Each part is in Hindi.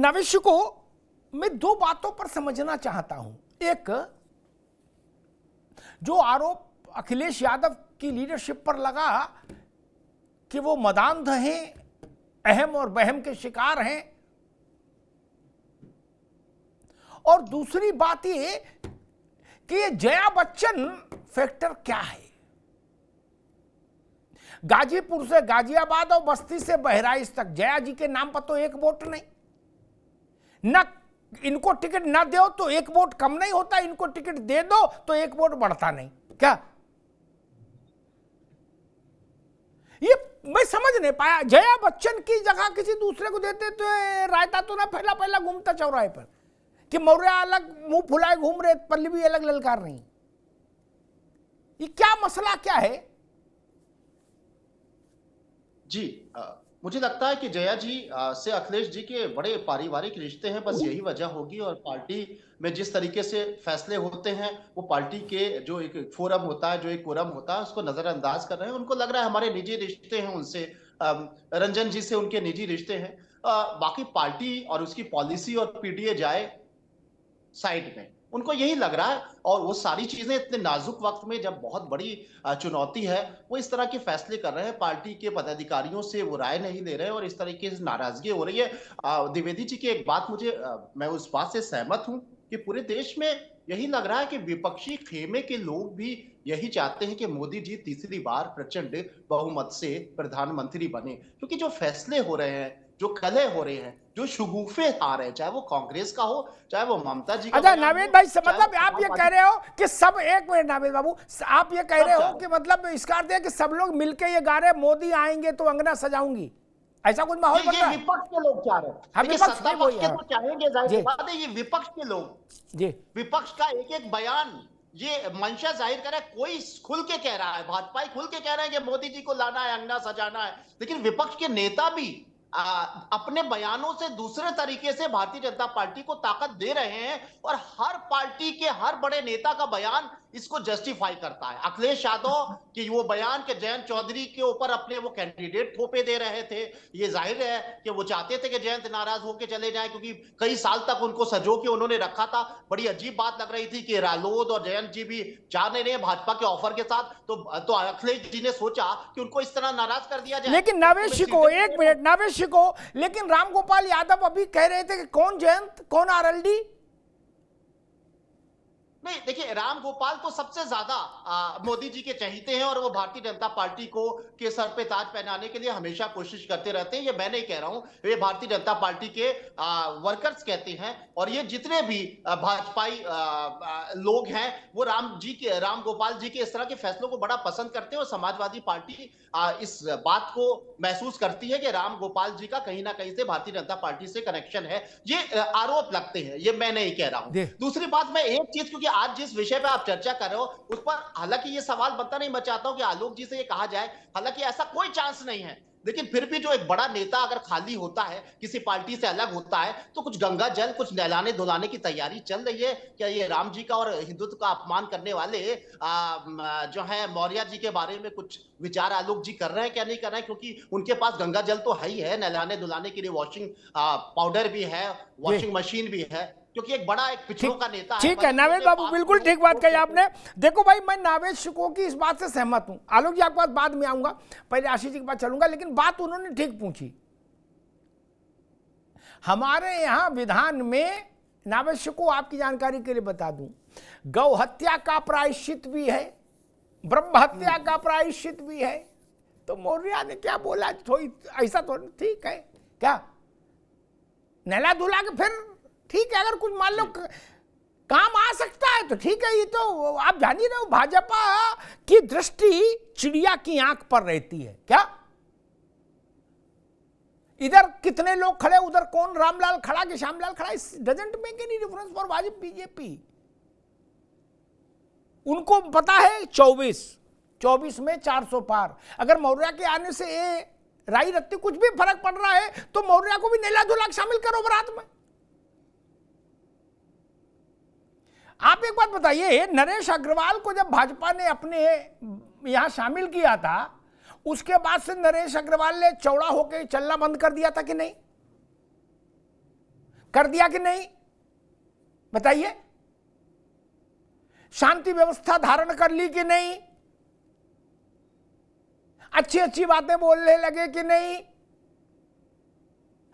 नविश को मैं दो बातों पर समझना चाहता हूं। एक, जो आरोप अखिलेश यादव की लीडरशिप पर लगा कि वो मदांध हैं, अहम और बहम के शिकार हैं, और दूसरी बात ये कि ये जया बच्चन फैक्टर क्या है। गाजीपुर से गाजियाबाद और बस्ती से बहराइच तक जया जी के नाम पर तो एक वोट नहीं, न इनको टिकट ना दो तो एक वोट कम नहीं होता, इनको टिकट दे दो तो एक वोट बढ़ता नहीं। क्या ये मैं समझ नहीं पाया। जया बच्चन की जगह किसी दूसरे को देते तो रायता तो ना पहला पहला घूमता चौराहे पर कि मौर्य अलग मुंह फुलाए घूम रहे, पल्लवी अलग ललकार रही। ये क्या मसला क्या है? जी, मुझे लगता है कि जया जी से अखिलेश जी के बड़े पारिवारिक रिश्ते हैं, बस यही वजह होगी। और पार्टी में जिस तरीके से फैसले होते हैं, वो पार्टी के जो एक फोरम होता है, जो एक कोरम होता है, उसको नजरअंदाज कर रहे हैं। उनको लग रहा है हमारे निजी रिश्ते हैं उनसे, रंजन जी से उनके निजी रिश्ते हैं। बाकी पार्टी और उसकी पॉलिसी और पीडीए जाए साइड में, उनको यही लग रहा है। और वो सारी चीजें इतने नाजुक वक्त में, जब बहुत बड़ी चुनौती है, वो इस तरह के फैसले कर रहे हैं। पार्टी के पदाधिकारियों से वो राय नहीं ले रहे और इस तरीके से नाराजगी हो रही है। द्विवेदी जी की एक बात मैं उस बात से सहमत हूं कि पूरे देश में यही लग रहा है कि विपक्षी खेमे के लोग भी यही चाहते हैं कि मोदी जी तीसरी बार प्रचंड बहुमत से प्रधानमंत्री बने। क्योंकि जो फैसले हो रहे हैं, जो कलह हो रहे हैं, जो शगुफे आ रहे हैं, चाहे वो कांग्रेस का हो, चाहे वो ममता जी का। अच्छा नावेद भाई, मतलब आप ये कह रहे हो कि सब, एक मिनट नावेद बाबू, आप ये कह रहे हो कि मतलब इसका अर्थ है कि सब लोग मिलके ये गा रहे मोदी आएंगे तो अंगना सजाऊंगी, ऐसा कुछ माहौल बन रहा है? विपक्ष के लोग चाह रहे हैं। हाँ, विपक्ष सत्ता पक्ष के तो चाहेंगे, जाहिर बात है। ये विपक्ष के लोग, जी, विपक्ष का एक एक बयान ये मंशा जाहिर कर रहा है। कोई खुल के कह रहा है, भाजपा खुल के कह रहे हैं कि मोदी जी को लाना है, अंगना सजाना है, लेकिन विपक्ष के नेता भी अपने बयानों से दूसरे तरीके से भारतीय जनता पार्टी को ताकत दे रहे हैं। और हर पार्टी के हर बड़े नेता का बयान इसको जस्टिफाई करता है। अखिलेश यादव कि वो बयान के जयंत चौधरी के ऊपर अपने वो कैंडिडेट थोपे दे रहे थे, ये जाहिर है कि वो चाहते थे कि जयंत नाराज होकर चले जाए, क्योंकि कई साल तक उनको सजो के उन्होंने रखा था। बड़ी अजीब बात लग रही थी कि रालोद और जयंत जी भी जा नहीं रहे भाजपा के ऑफर के साथ, तो अखिलेश जी ने सोचा कि उनको इस तरह नाराज कर दिया जाए। लेकिन नवेश को, एक मिनट नवेश को, लेकिन रामगोपाल यादव अभी कह रहे थे कि कौन जयंत, कौन आरएलडी? नहीं, देखिए, राम गोपाल तो सबसे ज्यादा मोदी जी के चहीते हैं और वो भारतीय जनता पार्टी को के सर पे ताज पहनाने के लिए हमेशा कोशिश करते रहते हैं। ये मैं नहीं कह रहा हूं, ये भारतीय जनता पार्टी के वर्कर्स कहते हैं। और ये जितने भी भाजपाई लोग हैं, वो राम गोपाल जी के इस तरह के फैसलों को बड़ा पसंद करते हैं। और समाजवादी पार्टी इस बात को महसूस करती है कि राम गोपाल जी का कहीं ना कहीं से भारतीय जनता पार्टी से कनेक्शन है। ये आरोप लगते हैं, ये मैं नहीं कह रहा हूं। दूसरी बात, मैं एक चीज, क्योंकि आज जिस विषय पे आप चर्चा कर रहे हो उस पर, हालांकि ये सवाल बनता नहीं, मैं चाहता हूं कि आलोक जी से ये कहा जाए, हालांकि ऐसा कोई चांस नहीं है, लेकिन फिर भी जो एक बड़ा नेता अगर खाली होता है, किसी पार्टी से अलग होता है, तो कुछ गंगा जल, कुछ नहलाने धुलाने की तैयारी चल रही है। क्या ये राम जी का और हिंदुत्व का अपमान करने वाले जो है मौर्य जी के बारे में कुछ विचार आलोक जी कर रहे हैं, क्या नहीं कर रहे हैं? क्योंकि उनके पास गंगा जल तो है ही है, नहलाने धुलाने के लिए वॉशिंग पाउडर भी है, वॉशिंग मशीन भी है, क्योंकि एक बड़ा एक पिछड़ों का नेता है। ठीक है नावेद बाबू, बिल्कुल ठीक बात कही आपने। देखो भाई, मैं नावेद शिको की इस बात से सहमत हूं। आलोक जी आपके पास बाद में आऊंगा, पहले आशीष जी के पास चलूंगा, लेकिन बात उन्होंने ठीक पूछी। हमारे यहां विधान में, नावेद शिको आपकी जानकारी के लिए बता दूं, गौ हत्या का प्रायश्चित भी है, ब्रह्म हत्या का प्रायश्चित भी है। तो मौर्य ने क्या बोला, थोड़ी ऐसा तो ठीक है क्या, नहला धुला के फिर ठीक है, अगर कुछ मान लो काम आ सकता है तो ठीक है। ये तो आप जान ही रहे हो, भाजपा की दृष्टि चिड़िया की आंख पर रहती है। क्या इधर कितने लोग खड़े, उधर कौन रामलाल खड़ा कि श्यामलाल खड़ा, doesn't make any difference for Bhajpa BJP. उनको पता है 24 में 400 पार। अगर मौर्य के आने से ये राई रत्ती कुछ भी फर्क पड़ रहा है तो मौर्य को भी नहला धुला शामिल करो बारात में। आप एक बात बताइए, नरेश अग्रवाल को जब भाजपा ने अपने यहां शामिल किया था, उसके बाद से नरेश अग्रवाल ने चौड़ा होकर चलना बंद कर दिया था कि नहीं? कर दिया कि नहीं? बताइए। शांति व्यवस्था धारण कर ली कि नहीं? अच्छी अच्छी बातें बोलने लगे कि नहीं?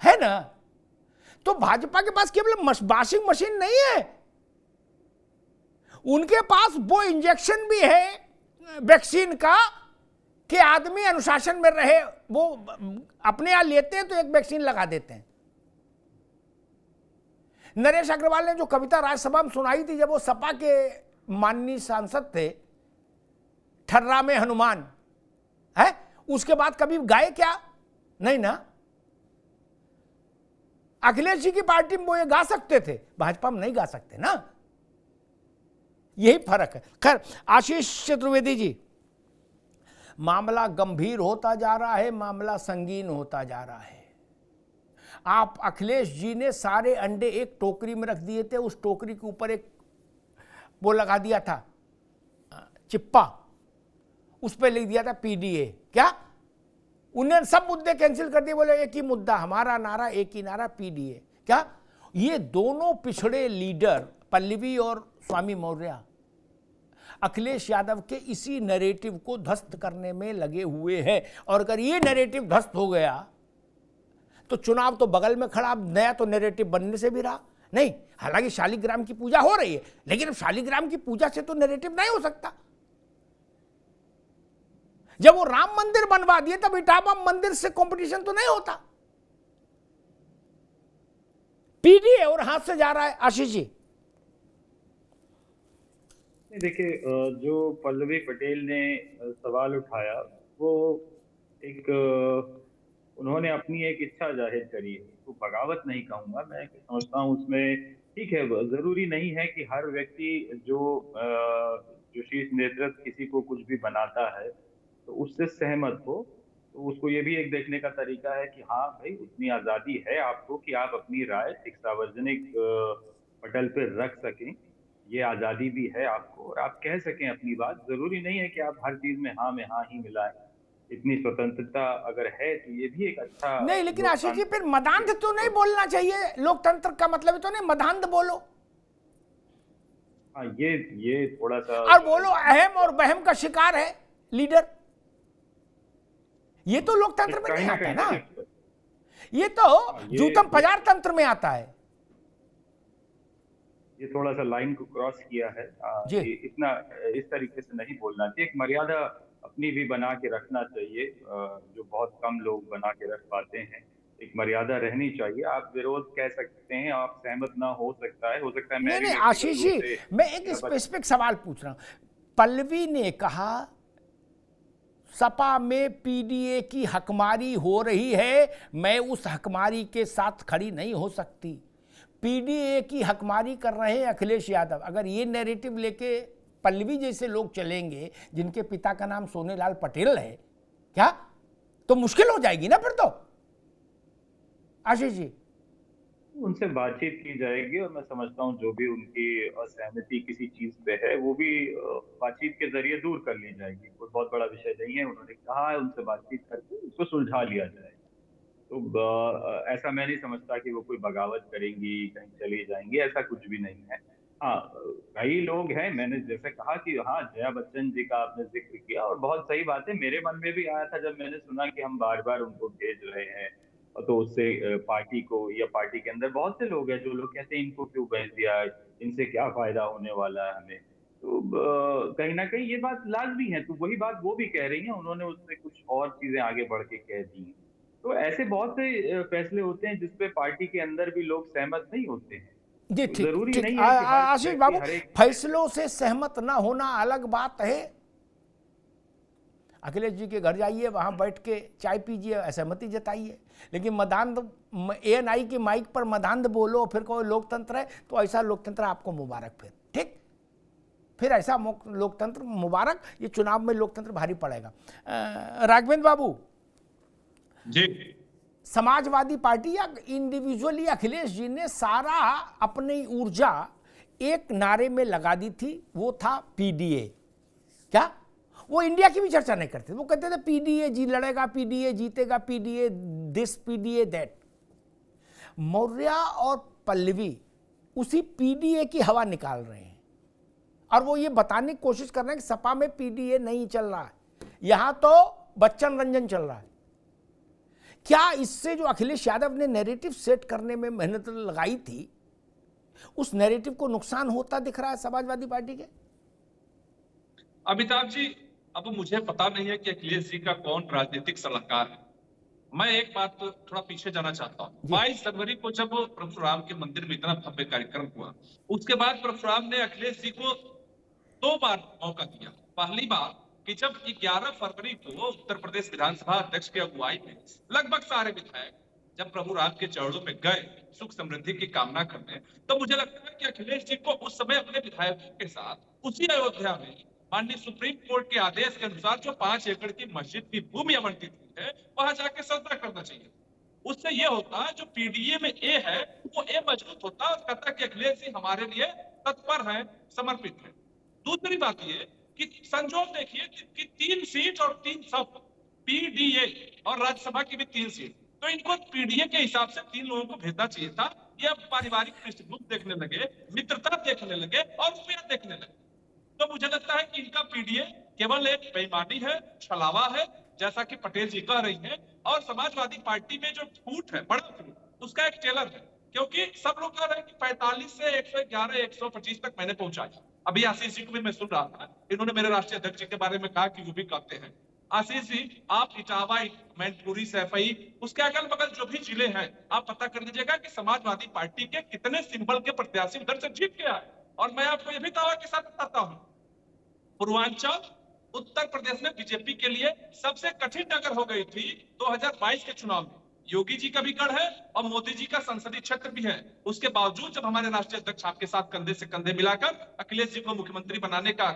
है ना? तो भाजपा के पास केवल वाशिंग मशीन नहीं है, उनके पास वो इंजेक्शन भी है वैक्सीन का कि आदमी अनुशासन में रहे। वो अपने यहां लेते हैं तो एक वैक्सीन लगा देते हैं। नरेश अग्रवाल ने जो कविता राज्यसभा में सुनाई थी जब वो सपा के माननीय सांसद थे, ठर्रा में हनुमान, है, उसके बाद कभी गाए क्या? नहीं ना। अखिलेश जी की पार्टी में वो ये गा सकते थे, भाजपा में नहीं गा सकते ना, यही फर्क है। खैर, आशीष चतुर्वेदी जी, मामला गंभीर होता जा रहा है, मामला संगीन होता जा रहा है। आप अखिलेश जी ने सारे अंडे एक टोकरी में रख दिए थे, उस टोकरी के ऊपर एक वो लगा दिया था चिप्पा, उस पर लिख दिया था पीडीए। क्या? उन्हें सब मुद्दे कैंसिल कर दिए, बोले एक ही मुद्दा, हमारा नारा एक ही नारा, पीडीए। क्या? ये दोनों पिछड़े लीडर पल्लवी और स्वामी मौर्य अखिलेश यादव के इसी नैरेटिव को ध्वस्त करने में लगे हुए हैं। और अगर ये नैरेटिव ध्वस्त हो गया तो चुनाव तो बगल में खड़ा, नया तो नैरेटिव बनने से भी रहा नहीं। हालांकि शालिग्राम की पूजा हो रही है, लेकिन अब शालिग्राम की पूजा से तो नैरेटिव नहीं हो सकता। जब वो राम मंदिर बनवा दिए तब इटावा मंदिर से कंपटीशन तो नहीं होता। पीडीए और हाथ से जा रहा है। आशीष जी, देखिए, जो पल्लवी पटेल ने सवाल उठाया वो एक उन्होंने अपनी एक इच्छा जाहिर करी है, तो बगावत नहीं कहूंगा। मैं समझता हूँ उसमें ठीक है, जरूरी नहीं है कि हर व्यक्ति जो शीर्ष नेतृत्व किसी को कुछ भी बनाता है तो उससे सहमत हो। तो उसको ये भी एक देखने का तरीका है कि हाँ भाई, उतनी आजादी है आपको कि आप अपनी राय एक सार्वजनिक पटल पर रख सकें, ये आजादी भी है आपको, और आप कह सकें अपनी बात। जरूरी नहीं है कि आप हर चीज में हाँ ही मिलाएं। इतनी स्वतंत्रता अगर है तो ये भी एक अच्छा नहीं, लेकिन आशीष जी फिर मदांध तो नहीं बोलना चाहिए। लोकतंत्र का मतलब तो नहीं मदांध बोलो। हाँ, ये थोड़ा सा, और बोलो अहम और वहम का शिकार है लीडर, ये तो लोकतंत्र में नहीं आता ना, ये तो जूतम पजार तंत्र में आता है। ये थोड़ा सा लाइन को क्रॉस किया है। इतना इस तरीके से नहीं बोलना चाहिए। एक मर्यादा अपनी भी बना के रखना चाहिए, जो बहुत कम लोग बना के रख पाते हैं। एक मर्यादा रहनी चाहिए। आप विरोध कह सकते हैं, आप सहमत ना हो सकता है नहीं आशीष जी, मैं एक स्पेसिफिक सवाल पूछ रहा हूं। पल्लवी ने कहा सपा में पीडीए की हकमारी हो रही है, मैं उस हकमारी के साथ खड़ी नहीं हो सकती। पीडीए की हकमारी कर रहे हैं अखिलेश यादव। अगर ये नैरेटिव लेके पल्लवी जैसे लोग चलेंगे जिनके पिता का नाम सोनेलाल पटेल है, क्या तो मुश्किल हो जाएगी ना फिर तो। आशीष जी, उनसे बातचीत की जाएगी और मैं समझता हूँ जो भी उनकी असहमति किसी चीज पे है वो भी बातचीत के जरिए दूर कर ली जाएगी। कोई बहुत बड़ा विषय नहीं है। उन्होंने कहा है उनसे बातचीत करके उसको सुलझा लिया जाएगा। तो ऐसा मैं नहीं समझता कि वो कोई बगावत करेंगी, कहीं चली जाएंगी, ऐसा कुछ भी नहीं है। हाँ, कई लोग हैं, मैंने जैसे कहा कि हाँ, जया बच्चन जी का आपने जिक्र किया और बहुत सही बात है। मेरे मन में भी आया था जब मैंने सुना कि हम बार बार उनको भेज रहे हैं, तो उससे पार्टी को या पार्टी के अंदर बहुत से लोग हैं जो लोग कहते हैं इनको क्यों भेज दिया, इनसे क्या फायदा होने वाला है हमें। तो कहीं ना कहीं ये बात लाजमी है। तो वही बात वो भी कह रही हैं, उन्होंने उससे कुछ और चीजें आगे बढ़ के कह दी। तो ऐसे बहुत से फैसले होते हैं जिसपे पार्टी के अंदर भी लोग सहमत नहीं होते हैं। जी तो ठीक, जरूरी ठीक। नहीं है कि आशीष बाबू, फैसलों से सहमत ना होना अलग बात है। अखिलेश जी के घर जाइए, वहां बैठ के चाय पीजिए, असहमति जताइए, लेकिन मदांध ANI की माइक पर मदांध बोलो फिर कोई लोकतंत्र है, तो ऐसा लोकतंत्र आपको मुबारक। फिर ठीक, फिर ऐसा लोकतंत्र मुबारक। ये चुनाव में लोकतंत्र भारी पड़ेगा। राघवेंद्र बाबू जी, समाजवादी पार्टी या इंडिविजुअली अखिलेश जी ने सारा अपनी ऊर्जा एक नारे में लगा दी थी, वो था पीडीए। क्या वो इंडिया की भी चर्चा नहीं करते, वो कहते थे पीडीए जी लड़ेगा, पीडीए जीतेगा, PDA this, PDA that. Maurya और पल्लवी उसी पीडीए की हवा निकाल रहे हैं और वो ये बताने की कोशिश कर रहे हैं कि सपा में पीडीए नहीं चल रहा है, यहां तो बच्चन रंजन चल रहा है। क्या इससे जो अखिलेश यादव ने नैरेटिव सेट करने में मेहनत लगाई थी, उस नैरेटिव को नुकसान होता दिख रहा है समाजवादी पार्टी के? अमिताभ जी, अब मुझे पता नहीं है कि अखिलेश जी का कौन राजनीतिक सलाहकार है। मैं एक बात तो थोड़ा पीछे जाना चाहता हूँ। 22 जनवरी को जब परशुराम के मंदिर में इतना भव्य कार्यक्रम हुआ, उसके बाद परशुराम ने अखिलेश जी को 2 बार मौका दिया। पहली बार कि जब 11 फरवरी को उत्तर प्रदेश विधानसभा अध्यक्ष की अगुवाई में लगभग सारे विधायक जब प्रभु राम के चरणों में गए सुख समृद्धि की कामना करने, तो मुझे लगता है कि अखिलेश जी को उस समय अपने विधायकों के साथ उसी अयोध्या में माननीय सुप्रीम कोर्ट के आदेश के अनुसार जो 5 एकड़ की मस्जिद की भूमि आवंटित हुई है, वहां जाके सौदा करना चाहिए। उससे ये होता जो पीडीए में ए है वो ए मजबूत होता और कहता कि अखिलेश जी हमारे लिए तत्पर है, समर्पित है। दूसरी बात ये कि संजोग देखिए कि 3 सीट और 3 सब पीडीए और राज्यसभा की भी 3 सीट, तो इनको पीडीए के हिसाब से 3 लोगों को भेजना चाहिए था। ये पारिवारिक पृष्ठभूमि देखने लगे, मित्रता देखने लगे और रुपया देखने लगे। तो मुझे लगता है कि इनका पीडीए केवल एक बेईमानी है, छलावा है, जैसा कि पटेल जी कह रही हैं, और समाजवादी पार्टी में जो फूट है, बड़ा फूट, उसका एक टेलर है। क्योंकि सब लोग कह रहे हैं कि 45 से 111, 125 तक मैंने पहुंचाया। अभी आशीष जी को भी मैं सुन रहा था, इन्होंने मेरे राष्ट्रीय अध्यक्ष जी के बारे में कहा कि वो भी कहते हैं। आशीष जी, आप इटावा, मैनपुरी, सैफई, उसके अगल बगल जो भी जिले हैं, आप पता कर लीजिएगा कि समाजवादी पार्टी के कितने सिंबल के प्रत्याशी उधर से जीत के आए। और मैं आपको ये भी दावा के साथ बताता हूँ, पूर्वांचल उत्तर प्रदेश में बीजेपी के लिए सबसे कठिन नगर हो गई थी 2022 के चुनाव में। योगी जी का भी गढ़ है और मोदी जी का संसदीय क्षेत्र भी है। उसके बावजूद जब हमारे राष्ट्रीय अध्यक्ष आपके साथ कंधे से कंधे मिलाकर अखिलेश जी को मुख्यमंत्री बनाने का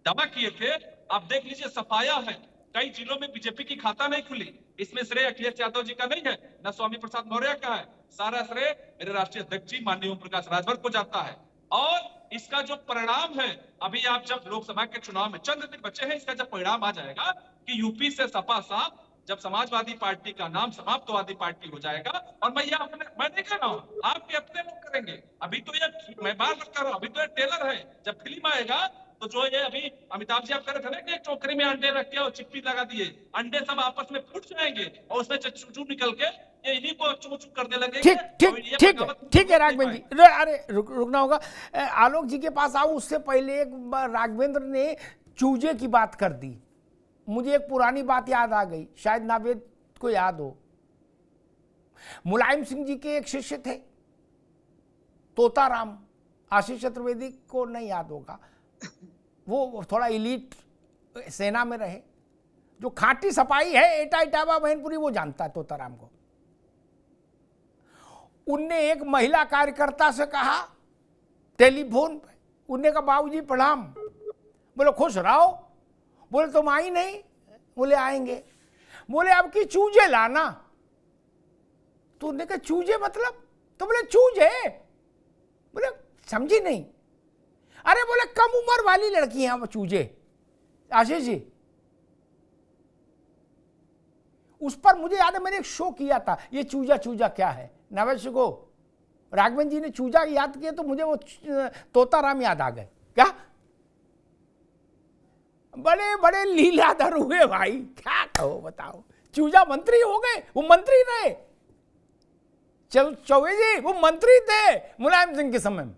दावा किए थे, आप देख लीजिए सफाया है, कई जिलों में बीजेपी की खाता नहीं खुली। इसमें श्रेय अखिलेश यादव जी का नहीं है, न स्वामी प्रसाद मौर्य का है, सारा श्रेय मेरे राष्ट्रीय अध्यक्ष जी माननीय ओम प्रकाश राजभर को जाता है। और इसका जो परिणाम है, अभी आप जब लोकसभा के चुनाव में चंद दिन बचे हैं, इसका जब परिणाम आ जाएगा कि यूपी से सपा साफ, जब समाजवादी पार्टी का नाम समाजवादी पार्टी हो जाएगा, और मैं नहीं कह रहा हूं, आपके अपने लोग करेंगे। अभी तो ये मैं बार बार कर रहा हूं, अभी तो ये टेलर है, जब फिल्म आएगा तो जो ये अभी अमिताभ जी आप कह रहे थे ना कि एक टोकरी में अंडे रख के और चिप्पी लगा दिए, अंडे सब आपस में फूट जाएंगे और उसमें चूचू निकल के ये इन्हीं को चू चू करने लगेंगे। ठीक है राघवेंद्र जी, अरे रुकना होगा। आलोक जी के पास आऊं उससे पहले एक बार राघवेंद्र ने चूजे की बात कर दी, मुझे एक पुरानी बात याद आ गई, शायद नावेद को याद हो। मुलायम सिंह जी के एक शिष्य थे तोताराम, आशीष चतुर्वेदी को नहीं याद होगा, वो थोड़ा इलीट सेना में रहे, जो खाटी सपाई है एटा इटावा मैनपुरी, वो जानता है तोताराम को। उनने एक महिला कार्यकर्ता से कहा टेलीफोन पे, उनने कहा बाबूजी प्रणाम, बोले खुश रहो, बोले तुम आई नहीं, बोले आएंगे, बोले अब की चूजे लाना। तो उन्होंने कहा चूजे मतलब, तो बोले चूजे, बोले समझी नहीं, अरे बोले कम उम्र वाली लड़कियां वो चूजे। आशीष जी, उस पर मुझे याद है मैंने एक शो किया था, ये चूजा चूजा क्या है, नवश को राघवेंद्र जी ने चूजा याद किया तो मुझे वो तोताराम याद आ गए। क्या बड़े बड़े लीलाधर हुए भाई, क्या कहो बताओ, चूजा मंत्री हो गए, वो मंत्री रहे, चौबे जी वो मंत्री थे मुलायम सिंह के समय में,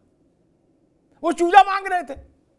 वो चूजा मांग रहे थे।